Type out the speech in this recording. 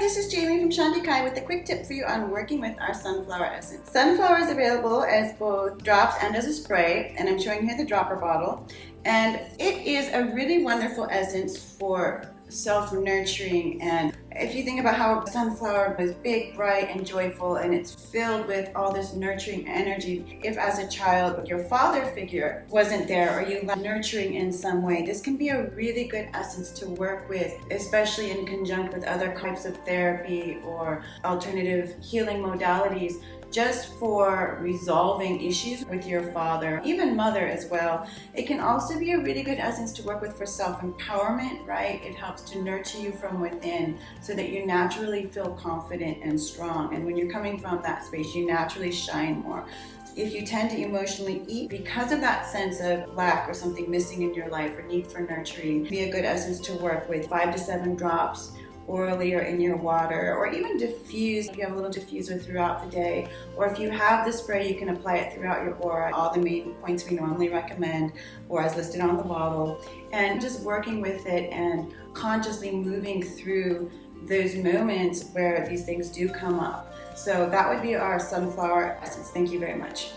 this is Jamie from Shanti with a quick tip for you on working with our sunflower essence. Sunflower is available as both drops and as a spray, and I'm showing here the dropper bottle. And it is a really wonderful essence for self-nurturing. And if you think about how sunflower is big, bright, and joyful, and it's filled with all this nurturing energy, if as a child your father figure wasn't there or you lacked nurturing in some way, this can be a really good essence to work with, especially in conjunct with other types of therapy or alternative healing modalities, just for resolving issues with your father, even mother as well. It can also be a really good essence to work with for self-empowerment, right? It helps to nurture you from within so that you naturally feel confident and strong. And when you're coming from that space, you naturally shine more. If you tend to emotionally eat because of that sense of lack or something missing in your life or need for nurturing, be a good essence to work with 5 to 7 drops orally or in your water, or even diffuse if you have a little diffuser throughout the day, or if you have the spray, you can apply it throughout your aura, all the main points we normally recommend or as listed on the bottle, and just working with it and consciously moving through those moments where these things do come up. So that would be our sunflower essence. Thank you very much.